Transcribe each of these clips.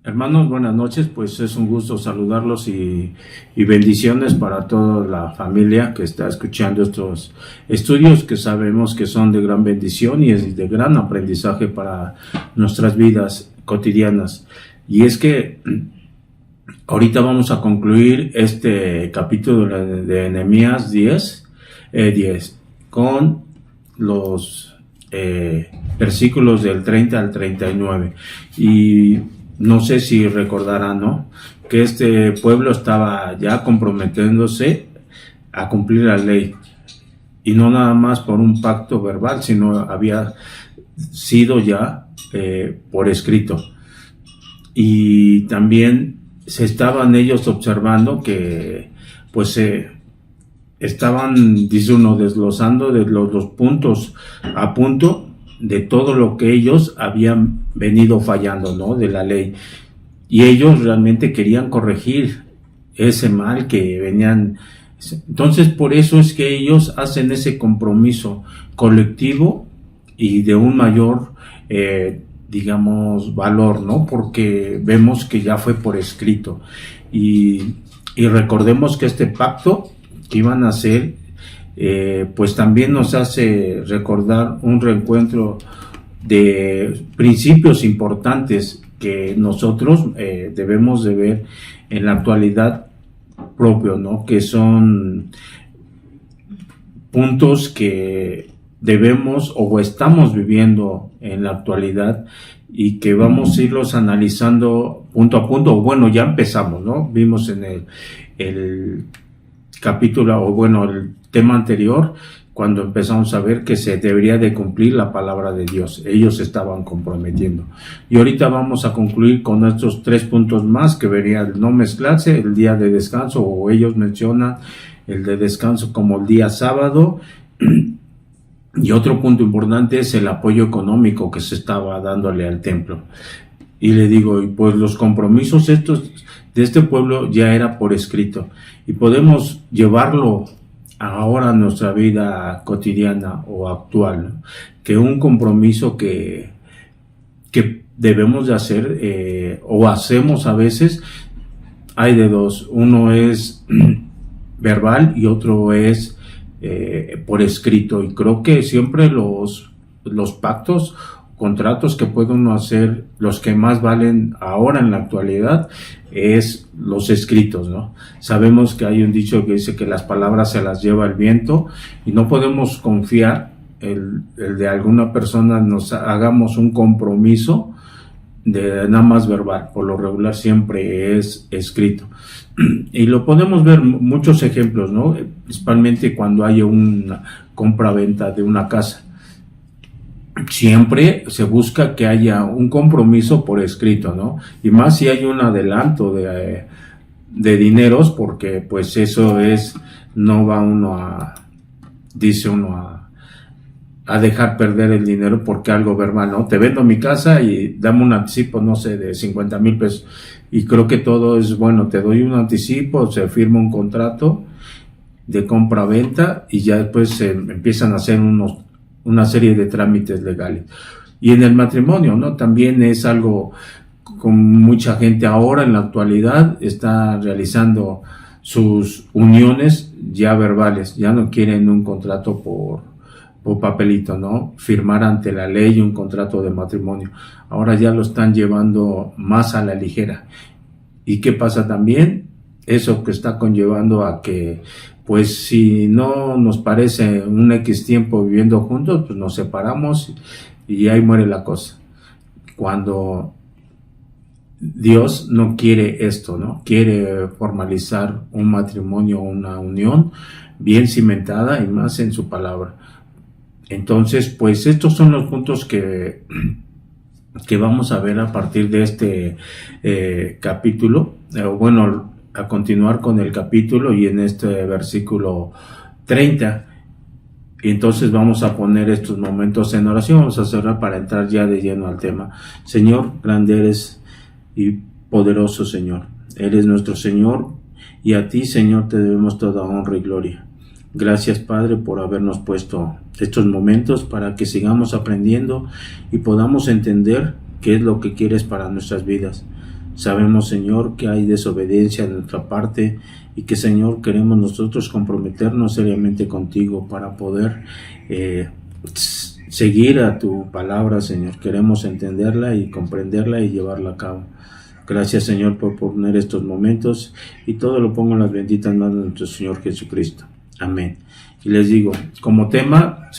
Hermanos, buenas noches, pues es un gusto saludarlos y bendiciones para toda la familia que está escuchando estos estudios que sabemos que son de gran bendición y es de gran aprendizaje para nuestras vidas cotidianas. Y es que ahorita vamos a concluir este capítulo de Nehemías 10 con los versículos del 30 al 39. Y no sé si recordarán, ¿no?, que este pueblo estaba ya comprometiéndose a cumplir la ley. Y no nada más por un pacto verbal, sino había sido ya por escrito. Y también se estaban ellos observando que, pues, estaban, dice uno, desglosando de los puntos a punto de todo lo que ellos habían venido fallando, ¿no?, de la ley. Y ellos realmente querían corregir ese mal que venían. Entonces, por eso es que ellos hacen ese compromiso colectivo y de un mayor, digamos, valor, ¿no? Porque vemos que ya fue por escrito. Y recordemos que este pacto que iban a hacer, pues también nos hace recordar un reencuentro de principios importantes que nosotros debemos de ver en la actualidad propio, ¿no? Que son puntos que debemos o estamos viviendo en la actualidad y que vamos a irlos analizando punto a punto. Bueno, ya empezamos, ¿no? Vimos en el capítulo, o bueno, el tema anterior, cuando empezamos a ver que se debería de cumplir la palabra de Dios. Ellos estaban comprometiendo. Y ahorita vamos a concluir con estos 3 puntos más, que vería el no mezclarse, el día de descanso, o ellos mencionan el de descanso como el día sábado. Y otro punto importante es el apoyo económico que se estaba dándole al templo. Y le digo, y pues los compromisos estos de este pueblo ya era por escrito. Y podemos llevarlo ahora a nuestra vida cotidiana o actual, ¿no? Que un compromiso que debemos de hacer, o hacemos a veces, hay de dos. Uno es verbal y otro es por escrito. Y creo que siempre los pactos, contratos que puede uno hacer, los que más valen ahora en la actualidad, es los escritos, ¿no? Sabemos que hay un dicho que dice que las palabras se las lleva el viento y no podemos confiar el de alguna persona nos hagamos un compromiso de nada más verbal. Por lo regular siempre es escrito. Y lo podemos ver muchos ejemplos, ¿no? Principalmente cuando hay una compra-venta de una casa. Siempre se busca que haya un compromiso por escrito, ¿no? Y más si hay un adelanto de dineros, porque pues eso es, no va uno a dejar perder el dinero porque algo verbal, ¿no? Te vendo mi casa y dame un anticipo, no sé, de 50,000 pesos. Y creo que todo es, bueno, te doy un anticipo, se firma un contrato de compra-venta y ya después se empiezan a hacer una serie de trámites legales. Y en el matrimonio, ¿no? También es algo con mucha gente ahora en la actualidad está realizando sus uniones ya verbales, ya no quieren un contrato por papelito, ¿no? Firmar ante la ley un contrato de matrimonio. Ahora ya lo están llevando más a la ligera. ¿Y qué pasa también? Eso que está conllevando a que, pues, si no nos parece un X tiempo viviendo juntos, pues nos separamos y ahí muere la cosa. Cuando Dios no quiere esto, ¿no? Quiere formalizar un matrimonio, una unión bien cimentada y más en su palabra. Entonces, pues estos son los puntos que vamos a ver a partir de este capítulo. Bueno, a continuar con el capítulo y en este versículo 30. Y entonces vamos a poner estos momentos en oración. Vamos a cerrar para entrar ya de lleno al tema. Señor, grande eres y poderoso, Señor. Eres nuestro Señor y a ti, Señor, te debemos toda honra y gloria. Gracias, Padre, por habernos puesto estos momentos para que sigamos aprendiendo y podamos entender qué es lo que quieres para nuestras vidas. Sabemos, Señor, que hay desobediencia de nuestra parte y que, Señor, queremos nosotros comprometernos seriamente contigo para poder seguir a tu palabra, Señor. Queremos entenderla y comprenderla y llevarla a cabo. Gracias, Señor, por poner estos momentos, y todo lo pongo en las benditas manos de nuestro Señor Jesucristo. Amén. Y les digo, como tema,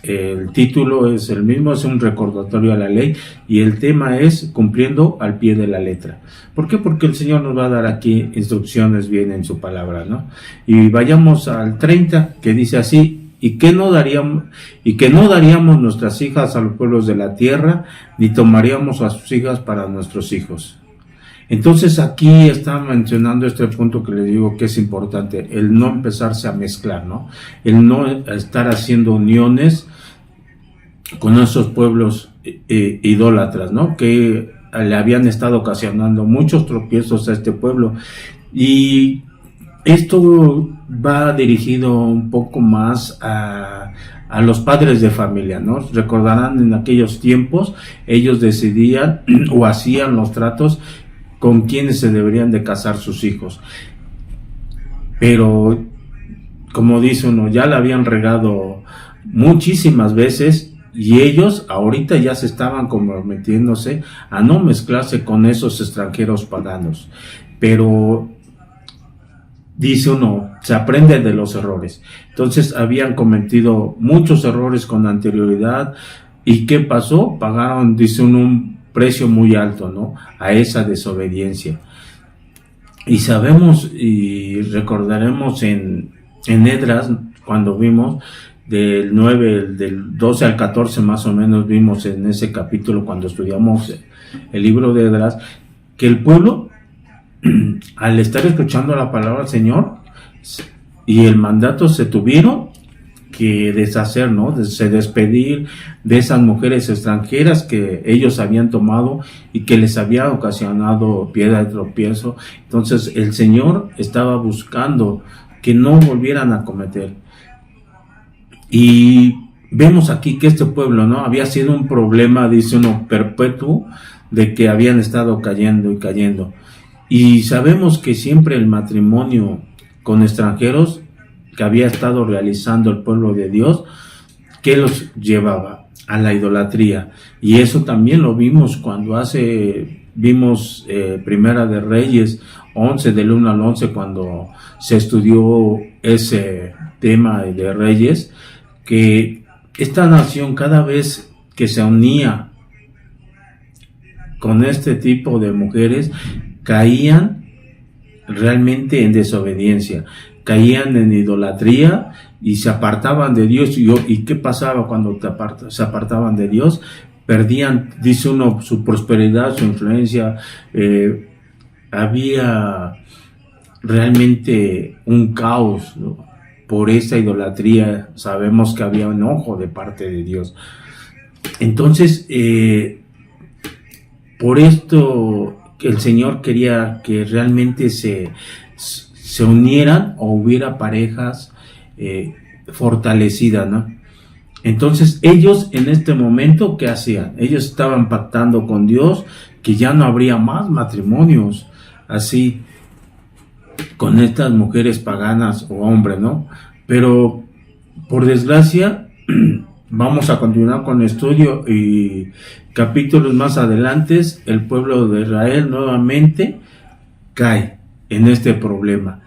el título es el mismo, es un recordatorio a la ley, y el tema es cumpliendo al pie de la letra. ¿Por qué? Porque el Señor nos va a dar aquí instrucciones bien en su palabra, ¿no? Y vayamos al 30, que dice así: y que no daríamos nuestras hijas a los pueblos de la tierra, ni tomaríamos a sus hijas para nuestros hijos. Entonces aquí está mencionando este punto que les digo que es importante, el no empezarse a mezclar, ¿no? El no estar haciendo uniones con esos pueblos idólatras, ¿no? Que le habían estado ocasionando muchos tropiezos a este pueblo. Y esto va dirigido un poco más a los padres de familia, ¿no? Recordarán, en aquellos tiempos ellos decidían o hacían los tratos con quienes se deberían de casar sus hijos. Pero, como dice uno, ya la habían regado muchísimas veces, y ellos ahorita ya se estaban comprometiéndose a no mezclarse con esos extranjeros paganos. Pero dice uno, se aprende de los errores. Entonces habían cometido muchos errores con anterioridad. ¿Y qué pasó? Pagaron, dice uno, un precio muy alto, ¿no? A esa desobediencia. Y sabemos y recordaremos en Esdras, cuando vimos del 9, del 12 al 14 más o menos, vimos en ese capítulo cuando estudiamos el libro de Esdras, que el pueblo, al estar escuchando la palabra del Señor y el mandato, se tuvieron que deshacer, ¿no? Se despedir de esas mujeres extranjeras que ellos habían tomado y que les había ocasionado piedra de tropiezo. Entonces el Señor estaba buscando que no volvieran a cometer. Y vemos aquí que este pueblo, ¿no? Había sido un problema, dice uno, perpetuo, de que habían estado cayendo y cayendo. Y sabemos que siempre el matrimonio con extranjeros que había estado realizando el pueblo de Dios, que los llevaba a la idolatría. Y eso también lo vimos cuando vimos Primera de Reyes 11, del 1 al 11, cuando se estudió ese tema de Reyes, que esta nación, cada vez que se unía con este tipo de mujeres, caían realmente en desobediencia, caían en idolatría y se apartaban de Dios. ¿Y qué pasaba cuando se apartaban de Dios? Perdían, dice uno, su prosperidad, su influencia. Había realmente un caos, ¿no? Por esa idolatría. Sabemos que había enojo de parte de Dios. Entonces, por esto el Señor quería que realmente se unieran, o hubiera parejas fortalecidas, ¿no? Entonces ellos en este momento, ¿qué hacían? Ellos estaban pactando con Dios que ya no habría más matrimonios así con estas mujeres paganas o hombres, ¿no? Pero por desgracia vamos a continuar con el estudio, y capítulos más adelante el pueblo de Israel nuevamente cae en este problema.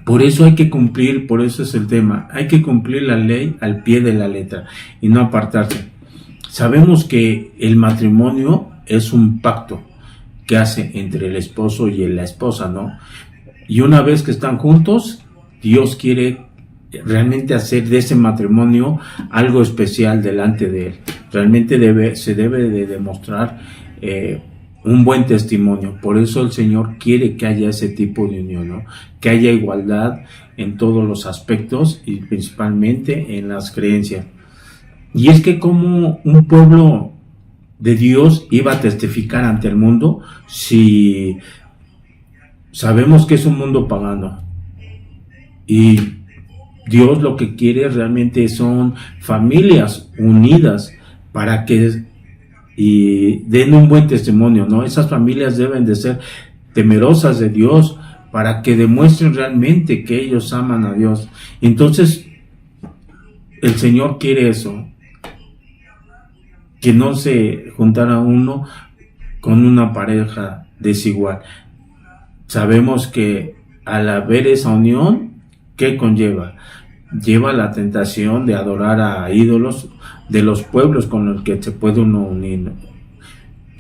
Por eso hay que cumplir, por eso es el tema, hay que cumplir la ley al pie de la letra y no apartarse. Sabemos que el matrimonio es un pacto que hace entre el esposo y la esposa, ¿no? Y una vez que están juntos, Dios quiere realmente hacer de ese matrimonio algo especial delante de él. Realmente se debe de demostrar un buen testimonio. Por eso el Señor quiere que haya ese tipo de unión, ¿no? Que haya igualdad en todos los aspectos y principalmente en las creencias. Y es que como un pueblo de Dios iba a testificar ante el mundo si sabemos que es un mundo pagano? Y Dios lo que quiere realmente son familias unidas para que y den un buen testimonio, ¿no? Esas familias deben de ser temerosas de Dios para que demuestren realmente que ellos aman a Dios. Entonces, el Señor quiere eso, que no se juntara uno con una pareja desigual. Sabemos que al haber esa unión, ¿qué conlleva? Lleva la tentación de adorar a ídolos de los pueblos con los que se puede uno unir.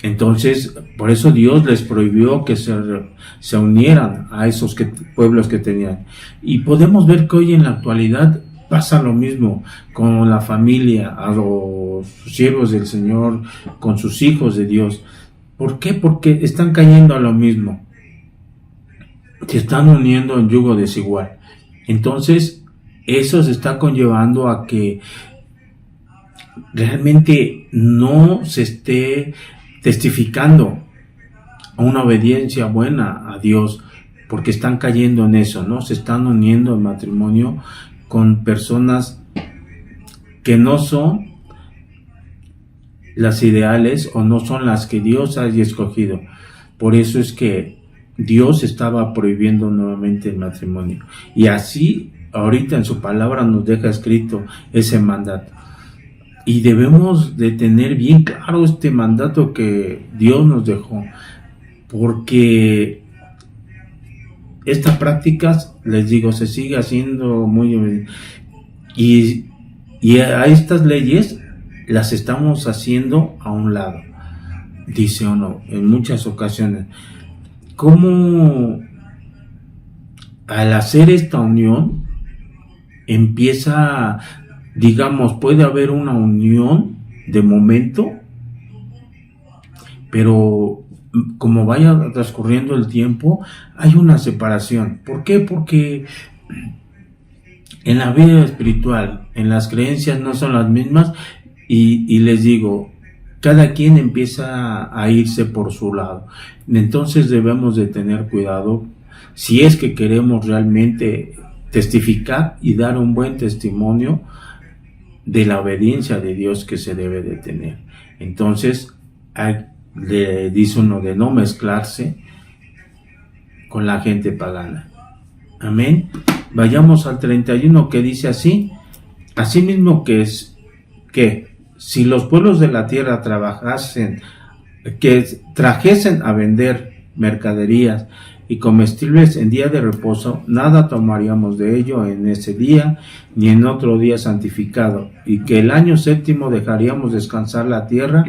Entonces, por eso Dios les prohibió que se unieran a esos pueblos que tenían. Y podemos ver que hoy en la actualidad pasa lo mismo con la familia, a los siervos del Señor, con sus hijos de Dios. ¿Por qué? Porque están cayendo a lo mismo. Se están uniendo en yugo desigual. Entonces, eso se está conllevando a que realmente no se esté testificando a una obediencia buena a Dios, porque están cayendo en eso, ¿no? Se están uniendo en matrimonio con personas que no son las ideales o no son las que Dios haya escogido. Por eso es que Dios estaba prohibiendo nuevamente el matrimonio. Y así, ahorita en su palabra nos deja escrito ese mandato. Y debemos de tener bien claro este mandato que Dios nos dejó, porque esta práctica, les digo, se sigue haciendo muy bien. Y a estas leyes las estamos haciendo a un lado, dice uno, en muchas ocasiones. ¿Cómo al hacer esta unión empieza, digamos, puede haber una unión de momento, pero como vaya transcurriendo el tiempo, hay una separación? ¿Por qué? Porque en la vida espiritual, en las creencias no son las mismas, y les digo, cada quien empieza a irse por su lado. Entonces debemos de tener cuidado si es que queremos realmente testificar y dar un buen testimonio de la obediencia de Dios que se debe de tener. Entonces, le dice uno de no mezclarse con la gente pagana. Amén. Vayamos al 31, que dice así: asimismo que si los pueblos de la tierra trajesen a vender mercaderías y comestibles en día de reposo, nada tomaríamos de ello en ese día, ni en otro día santificado, y que el año séptimo dejaríamos descansar la tierra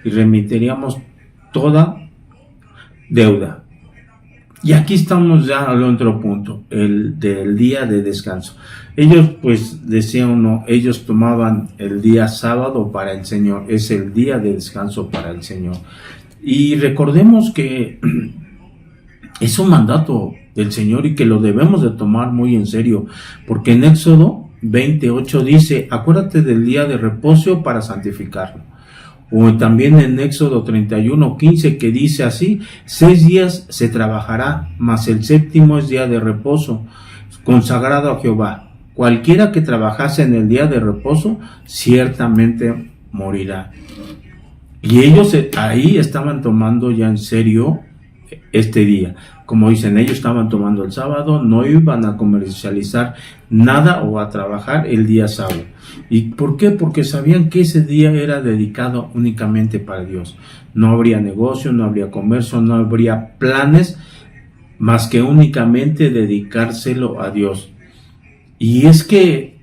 y remitiríamos toda deuda. Y aquí estamos ya al otro punto, el del día de descanso. Ellos, pues, decía uno, ellos tomaban el día sábado para el Señor, es el día de descanso para el Señor. Y recordemos que es un mandato del Señor y que lo debemos de tomar muy en serio, porque en Éxodo 28 dice, acuérdate del día de reposo para santificarlo. O también en Éxodo 31:15, que dice así: 6 días se trabajará, mas el séptimo es día de reposo, consagrado a Jehová. Cualquiera que trabajase en el día de reposo, ciertamente morirá. Y ellos ahí estaban tomando ya en serio este día. Como dicen, ellos estaban tomando el sábado, no iban a comercializar nada o a trabajar el día sábado. ¿Y por qué? Porque sabían que ese día era dedicado únicamente para Dios. No habría negocio, no habría comercio, no habría planes más que únicamente dedicárselo a Dios. Y es que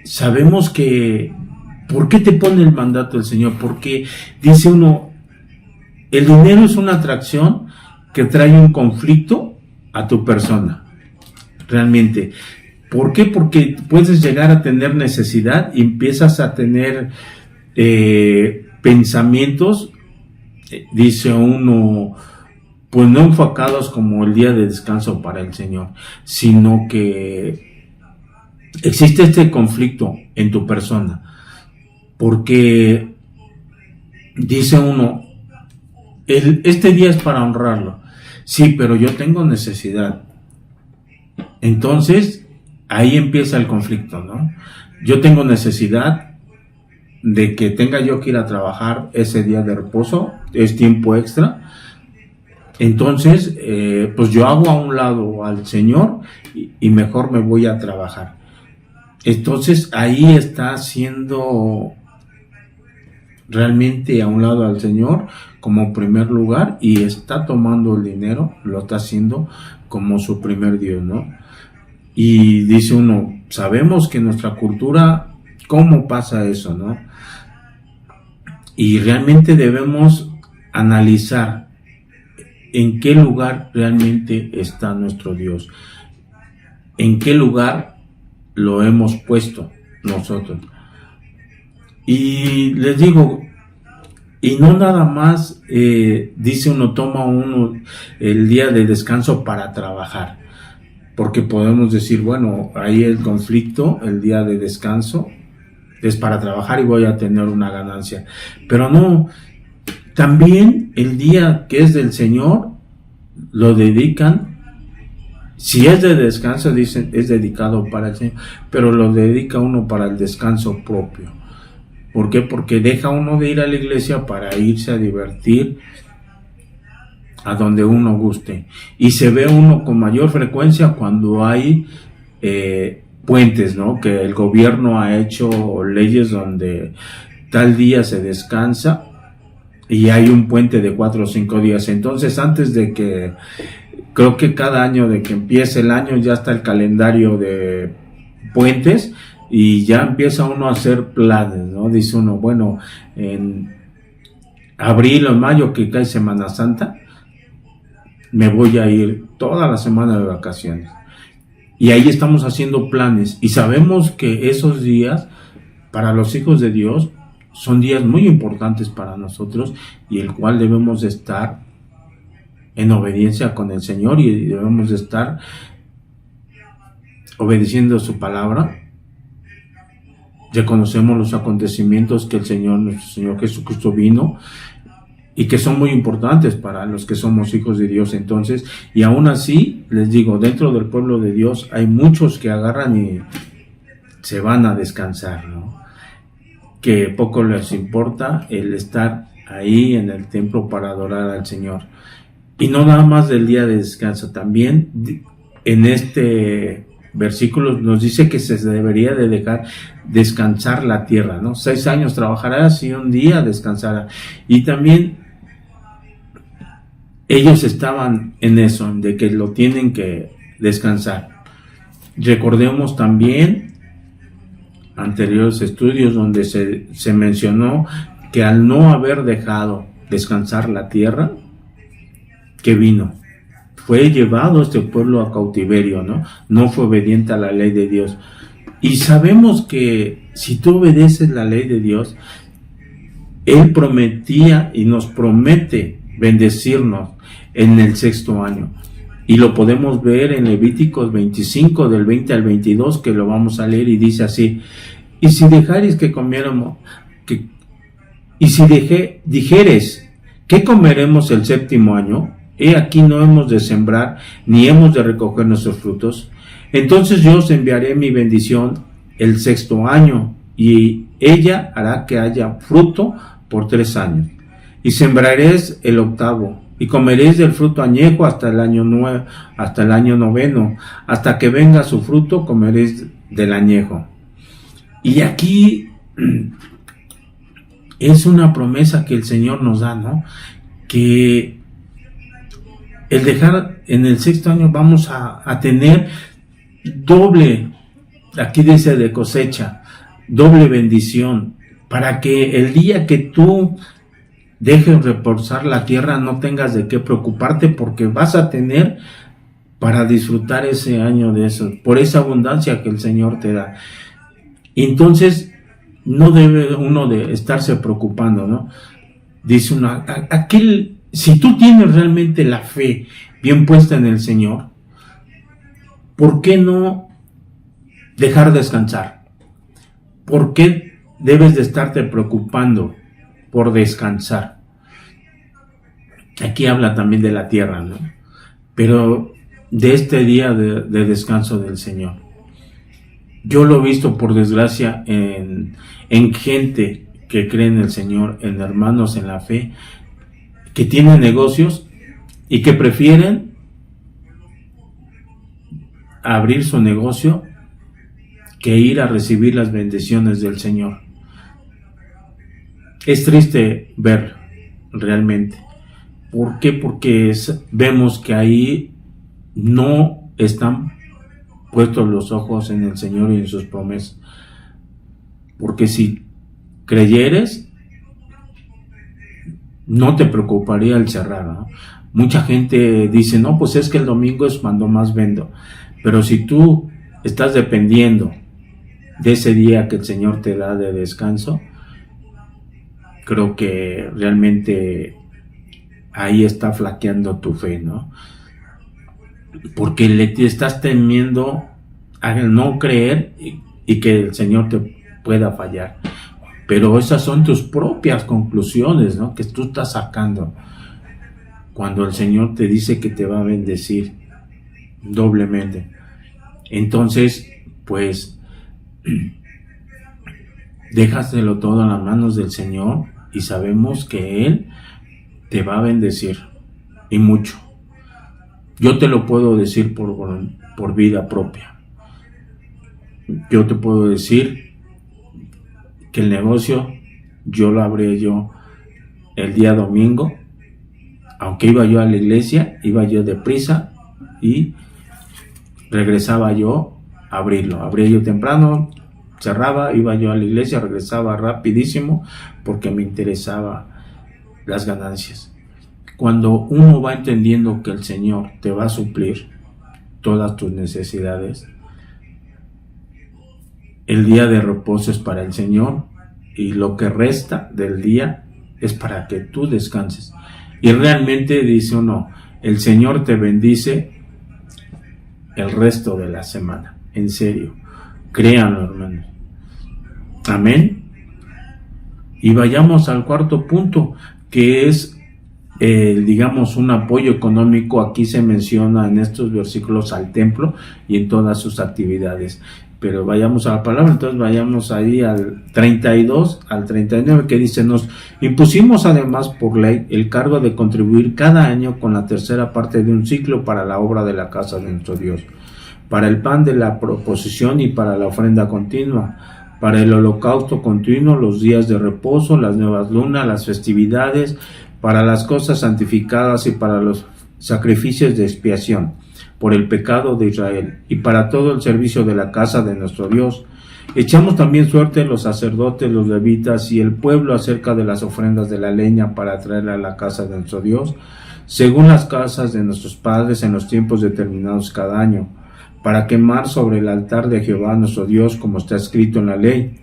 sabemos que, ¿por qué te pone el mandato del Señor? Porque dice uno, el dinero es una atracción que trae un conflicto a tu persona, realmente. ¿Por qué? Porque puedes llegar a tener necesidad y empiezas a tener pensamientos, dice uno, pues no enfocados como el día de descanso para el Señor, sino que existe este conflicto en tu persona, porque dice uno, este día es para honrarlo. Sí, pero yo tengo necesidad. Entonces, ahí empieza el conflicto, ¿no? Yo tengo necesidad de que tenga yo que ir a trabajar ese día de reposo, es tiempo extra. Entonces, pues yo hago a un lado al Señor y mejor me voy a trabajar. Entonces, ahí está haciendo realmente a un lado al Señor como primer lugar y está tomando el dinero, lo está haciendo como su primer Dios, ¿no? Y dice uno, sabemos que en nuestra cultura, ¿cómo pasa eso, no? Y realmente debemos analizar en qué lugar realmente está nuestro Dios, en qué lugar lo hemos puesto nosotros. Y les digo, y no nada más, dice uno, toma uno el día de descanso para trabajar, porque podemos decir, bueno, ahí el conflicto, el día de descanso, es para trabajar y voy a tener una ganancia. Pero no, también el día que es del Señor, lo dedican, si es de descanso, dicen, es dedicado para el Señor, pero lo dedica uno para el descanso propio. ¿Por qué? Porque deja uno de ir a la iglesia para irse a divertir a donde uno guste. Y se ve uno con mayor frecuencia cuando hay puentes, ¿no? Que el gobierno ha hecho leyes donde tal día se descansa y hay un puente de 4 o 5 días. Entonces, antes de que, creo que cada año de que empiece el año ya está el calendario de puentes y ya empieza uno a hacer planes, ¿no? Dice uno, bueno, en abril o mayo que cae Semana Santa, me voy a ir toda la semana de vacaciones. Y ahí estamos haciendo planes y sabemos que esos días para los hijos de Dios son días muy importantes para nosotros y el cual debemos de estar en obediencia con el Señor y debemos de estar obedeciendo su palabra. Reconocemos los acontecimientos que el Señor, nuestro Señor Jesucristo vino y que son muy importantes para los que somos hijos de Dios. Entonces, y aún así, les digo, dentro del pueblo de Dios hay muchos que agarran y se van a descansar, ¿no? Que poco les importa el estar ahí en el templo para adorar al Señor. Y no nada más del día de descanso, también en este versículo nos dice que se debería de dejar descansar la tierra, ¿no? 6 años trabajarás y un día descansará. Y también ellos estaban en eso, de que lo tienen que descansar. Recordemos también anteriores estudios donde se mencionó que al no haber dejado descansar la tierra, que vino, fue llevado este pueblo a cautiverio, ¿no? No fue obediente a la ley de Dios. Y sabemos que si tú obedeces la ley de Dios, Él prometía y nos promete bendecirnos en el 6º año. Y lo podemos ver en Levíticos 25, del 20 al 22, que lo vamos a leer y dice así: y si dejares que comiéramos, dijeres, ¿qué comeremos el 7º año? He aquí no hemos de sembrar, ni hemos de recoger nuestros frutos. Entonces yo os enviaré mi bendición el 6º año, y ella hará que haya fruto por 3 años. Y sembraréis el 8º, y comeréis del fruto añejo hasta el año 9, hasta que venga su fruto, comeréis del añejo. Y aquí es una promesa que el Señor nos da, ¿no? Que el dejar en el 6º año vamos a tener doble, aquí dice de cosecha, doble bendición, para que el día que tú dejes reposar la tierra no tengas de qué preocuparte, porque vas a tener para disfrutar ese año de eso, por esa abundancia que el Señor te da. Entonces, no debe uno de estarse preocupando, ¿no? Dice uno, si tú tienes realmente la fe bien puesta en el Señor, ¿por qué no dejar descansar? ¿Por qué debes de estarte preocupando por descansar? Aquí habla también de la tierra, ¿no? Pero de este día de descanso del Señor. Yo lo he visto, por desgracia, en gente que creen en el Señor, en hermanos en la fe, que tienen negocios y que prefieren abrir su negocio que ir a recibir las bendiciones del Señor. Es triste ver realmente. ¿Por qué? Porque vemos que ahí no están puestos los ojos en el Señor y en sus promesas. Porque si creyeres, no te preocuparía el cerrar, ¿no? Mucha gente dice, no, pues es que el domingo es cuando más vendo. Pero si tú estás dependiendo de ese día que el Señor te da de descanso, creo que realmente ahí está flaqueando tu fe, ¿no? Porque le estás temiendo a no creer y que el Señor te pueda fallar. Pero esas son tus propias conclusiones, ¿no? Que tú estás sacando cuando el Señor te dice que te va a bendecir doblemente. Entonces, pues, déjaselo todo en las manos del Señor y sabemos que Él te va a bendecir, y mucho. Yo te lo puedo decir por vida propia. Yo te puedo decir que el negocio yo lo abrí yo el día domingo, aunque iba yo a la iglesia, iba yo deprisa y regresaba yo a abrirlo. Abría yo temprano, cerraba, iba yo a la iglesia, regresaba rapidísimo porque me interesaba las ganancias. Cuando uno va entendiendo que el Señor te va a suplir todas tus necesidades, el día de reposo es para el Señor y lo que resta del día es para que tú descanses. Y realmente dice uno, el Señor te bendice el resto de la semana. En serio, créanlo, hermanos. Amén. Y vayamos al cuarto punto, que es digamos un apoyo económico. Aquí se menciona en estos versículos al templo y en todas sus actividades, pero vayamos a la palabra. Entonces vayamos ahí al 32 al 39, que dice: nos impusimos además por ley el cargo de contribuir cada año con la tercera parte de un ciclo para la obra de la casa de nuestro Dios, para el pan de la proposición y para la ofrenda continua, para el holocausto continuo, los días de reposo, las nuevas lunas, las festividades, para las cosas santificadas y para los sacrificios de expiación, por el pecado de Israel, y para todo el servicio de la casa de nuestro Dios. Echamos también suerte los sacerdotes, los levitas y el pueblo acerca de las ofrendas de la leña para traerla a la casa de nuestro Dios, según las casas de nuestros padres en los tiempos determinados cada año, para quemar sobre el altar de Jehová nuestro Dios, como está escrito en la ley,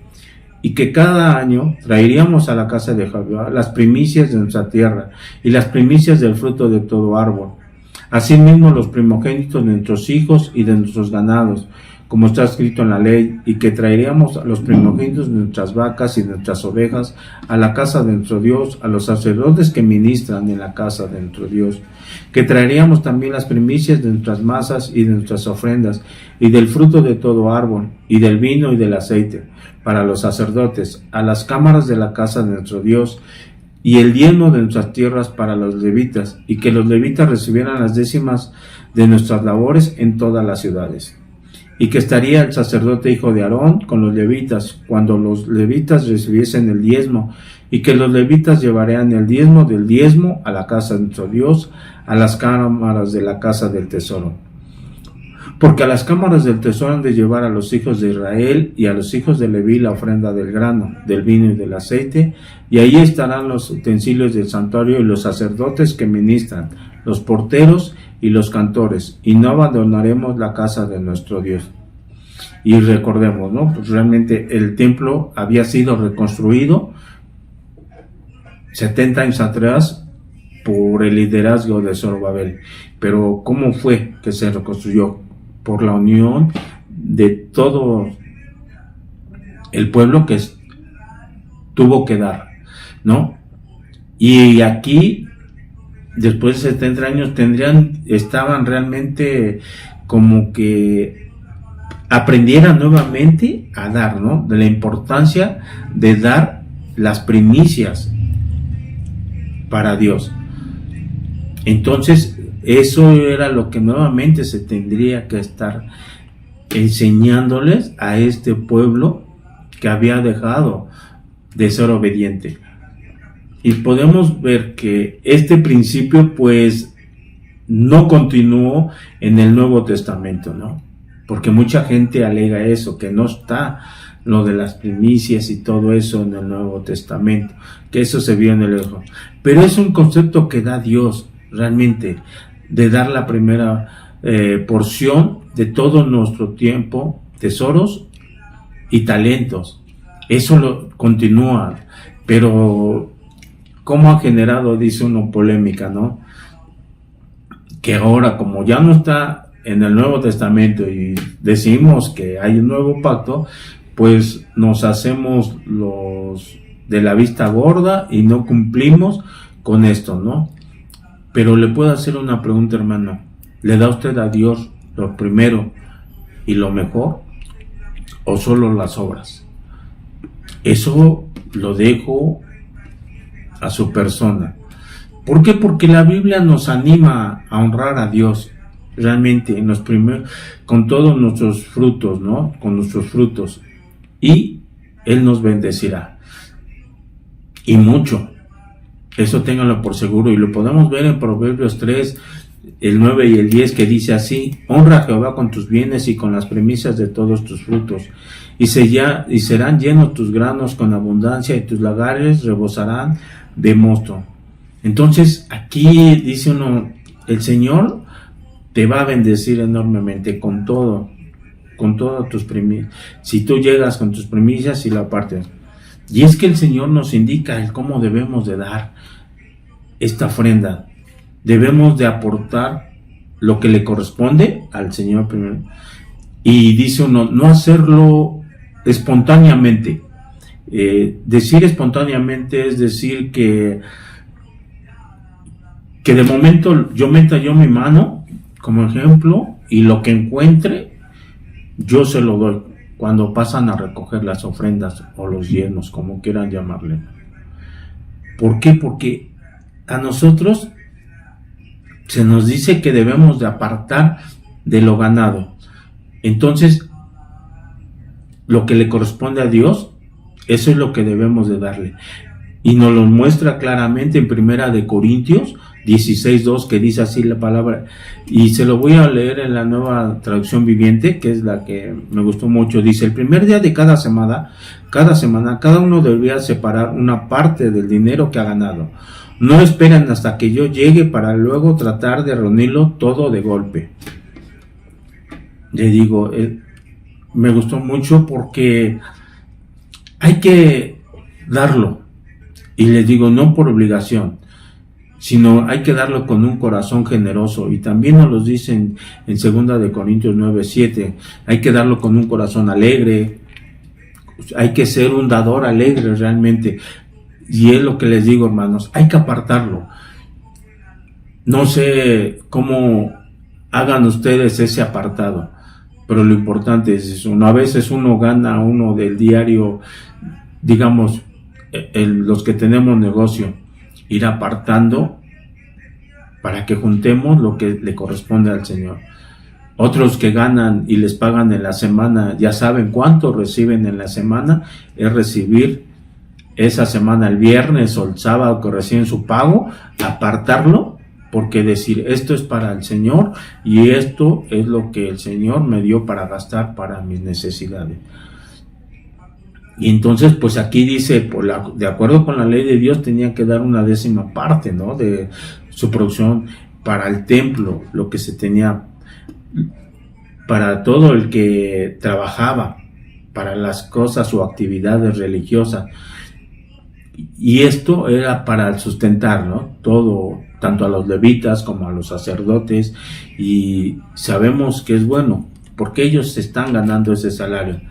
y que cada año traeríamos a la casa de Jehová las primicias de nuestra tierra y las primicias del fruto de todo árbol, asimismo los primogénitos de nuestros hijos y de nuestros ganados, como está escrito en la ley, y que traeríamos los primogénitos de nuestras vacas y de nuestras ovejas a la casa de nuestro Dios, a los sacerdotes que ministran en la casa de nuestro Dios, que traeríamos también las primicias de nuestras masas y de nuestras ofrendas, y del fruto de todo árbol, y del vino y del aceite, para los sacerdotes, a las cámaras de la casa de nuestro Dios, y el diezmo de nuestras tierras para los levitas, y que los levitas recibieran las décimas de nuestras labores en todas las ciudades. Y que estaría el sacerdote hijo de Aarón con los levitas, cuando los levitas recibiesen el diezmo, y que los levitas llevarían el diezmo del diezmo a la casa de nuestro Dios, a las cámaras de la casa del tesoro. Porque a las cámaras del tesoro han de llevar a los hijos de Israel y a los hijos de Leví la ofrenda del grano, del vino y del aceite, y ahí estarán los utensilios del santuario y los sacerdotes que ministran, los porteros y los cantores, y no abandonaremos la casa de nuestro Dios. Y recordemos, ¿no? Pues realmente el templo había sido reconstruido 70 años atrás por el liderazgo de Zorobabel. Pero ¿cómo fue que se reconstruyó? Por la unión de todo el pueblo que tuvo que dar, ¿no? Y aquí, después de 70 años, estaban realmente como que aprendieran nuevamente a dar, ¿no? De la importancia de dar las primicias para Dios. Entonces, eso era lo que nuevamente se tendría que estar enseñándoles a este pueblo que había dejado de ser obediente. Y podemos ver que este principio pues no continuó en el Nuevo Testamento, ¿no? Porque mucha gente alega eso, que no está lo de las primicias y todo eso en el Nuevo Testamento, que eso se vio en el Hijo. Pero es un concepto que da Dios realmente, de dar la primera porción de todo nuestro tiempo, tesoros y talentos. Eso lo continúa, pero ¿cómo ha generado, dice uno, polémica, ¿no? Que ahora, como ya no está en el Nuevo Testamento y decimos que hay un nuevo pacto, pues nos hacemos los de la vista gorda y no cumplimos con esto, ¿no? Pero le puedo hacer una pregunta, hermano. ¿Le da usted a Dios lo primero y lo mejor, o solo las obras? Eso lo dejo a su persona. ¿Por qué? Porque la Biblia nos anima a honrar a Dios realmente en los primeros, con todos nuestros frutos, ¿no? Con nuestros frutos. Y Él nos bendecirá. Y mucho. Eso ténganlo por seguro. Y lo podemos ver en Proverbios 3, el 9 y el 10, que dice así: honra a Jehová con tus bienes y con las primicias de todos tus frutos. Y serán llenos tus granos con abundancia, y tus lagares rebosarán de mosto. Entonces, aquí dice uno, el Señor te va a bendecir enormemente con todo, con todas tus primicias. Si tú llegas con tus primicias y la partes. Y es que el Señor nos indica el cómo debemos de dar esta ofrenda. Debemos de aportar lo que le corresponde al Señor primero. Y dice uno, no hacerlo espontáneamente. Decir espontáneamente es decir que de momento yo meta yo mi mano como ejemplo y lo que encuentre yo se lo doy cuando pasan a recoger las ofrendas o los diezmos, como quieran llamarle. ¿Por qué? Porque a nosotros se nos dice que debemos de apartar de lo ganado. Entonces, lo que le corresponde a Dios, eso es lo que debemos de darle. Y nos lo muestra claramente en Primera de Corintios 16:2, que dice así la palabra, y se lo voy a leer en la Nueva Traducción Viviente, que es la que me gustó mucho. Dice: el primer día de cada semana, cada uno debería separar una parte del dinero que ha ganado. No esperen hasta que yo llegue para luego tratar de reunirlo todo de golpe. Le digo, me gustó mucho porque hay que darlo. Y les digo, no por obligación, sino hay que darlo con un corazón generoso. Y también nos lo dicen en 2 de Corintios 9:7, hay que darlo con un corazón alegre, hay que ser un dador alegre realmente. Y es lo que les digo, hermanos, hay que apartarlo. No sé cómo hagan ustedes ese apartado, pero lo importante es eso. A veces uno gana del diario, digamos, los que tenemos negocio, ir apartando para que juntemos lo que le corresponde al Señor. Otros que ganan y les pagan en la semana, ya saben cuánto reciben en la semana, es recibir esa semana el viernes o el sábado que reciben su pago, apartarlo, porque decir, esto es para el Señor y esto es lo que el Señor me dio para gastar para mis necesidades. Y entonces, pues aquí dice, de acuerdo con la ley de Dios, tenía que dar una 10ª parte, ¿no?, de su producción para el templo, lo que se tenía para todo el que trabajaba, para las cosas o actividades religiosas. Y esto era para sustentar, ¿no?, todo, tanto a los levitas como a los sacerdotes, y sabemos que es bueno, porque ellos se están ganando ese salario.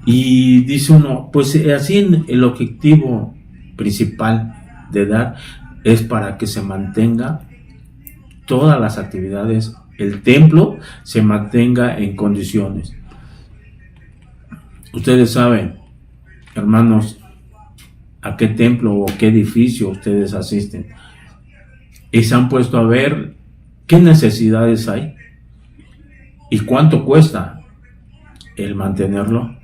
Y dice uno, pues así el objetivo principal de dar es para que se mantenga todas las actividades, el templo se mantenga en condiciones. Ustedes saben, hermanos, a qué templo o qué edificio ustedes asisten y se han puesto a ver qué necesidades hay y cuánto cuesta el mantenerlo.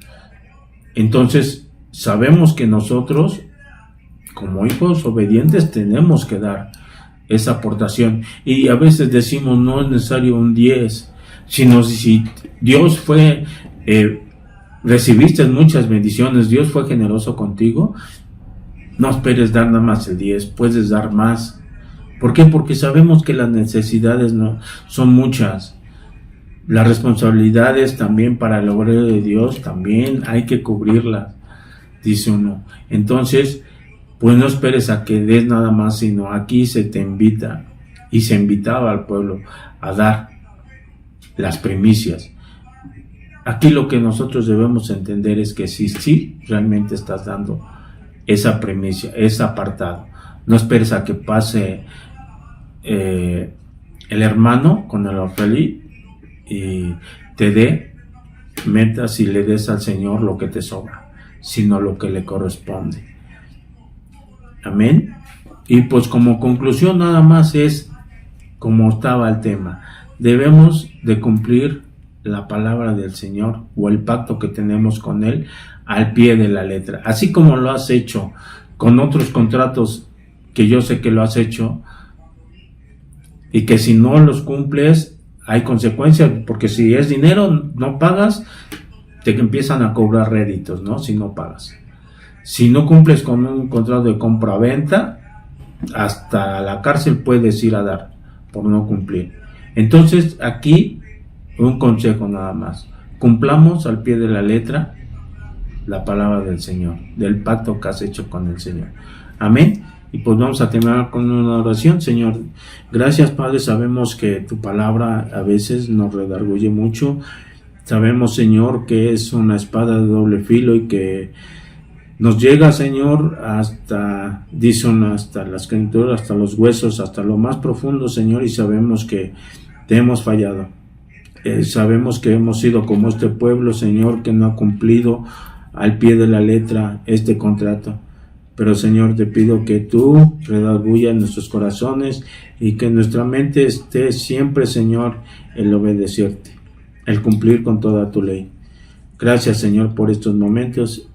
Entonces sabemos que nosotros como hijos obedientes tenemos que dar esa aportación, y a veces decimos no es necesario un 10, sino si Dios fue, recibiste muchas bendiciones, Dios fue generoso contigo, no esperes dar nada más el 10, puedes dar más. ¿Por qué? Porque sabemos que las necesidades no son muchas. Las responsabilidades también para el obra de Dios también hay que cubrirlas, dice uno. Entonces, pues no esperes a que des nada más, sino aquí se te invita, y se invitaba al pueblo a dar las primicias. Aquí lo que nosotros debemos entender es que sí, realmente estás dando esa primicia, ese apartado. No esperes a que pase el hermano con el alfolí y te dé, metas y le des al Señor lo que te sobra, sino lo que le corresponde. Amén. Y pues como conclusión nada más es como estaba el tema: debemos de cumplir la palabra del Señor o el pacto que tenemos con Él al pie de la letra, así como lo has hecho con otros contratos que yo sé que lo has hecho, y que si no los cumples hay consecuencias, porque si es dinero no pagas, te empiezan a cobrar réditos, ¿no? Si no pagas. Si no cumples con un contrato de compra-venta, hasta la cárcel puedes ir a dar por no cumplir. Entonces aquí un consejo nada más: cumplamos al pie de la letra la palabra del Señor, del pacto que has hecho con el Señor. Amén. Y pues vamos a terminar con una oración. Señor, gracias Padre, sabemos que tu palabra a veces nos redarguye mucho. Sabemos, Señor, que es una espada de doble filo y que nos llega, Señor, hasta, dicen, hasta las escrituras, hasta los huesos, hasta lo más profundo, Señor, y sabemos que te hemos fallado. Sabemos que hemos sido como este pueblo, Señor, que no ha cumplido al pie de la letra este contrato. Pero, Señor, te pido que tú redarguyas nuestros corazones y que nuestra mente esté siempre, Señor, el obedecerte, el cumplir con toda tu ley. Gracias, Señor, por estos momentos.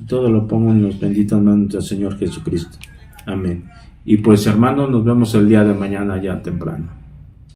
Todo lo pongo en los benditas manos del Señor Jesucristo. Amén. Y pues, hermanos, nos vemos el día de mañana ya temprano.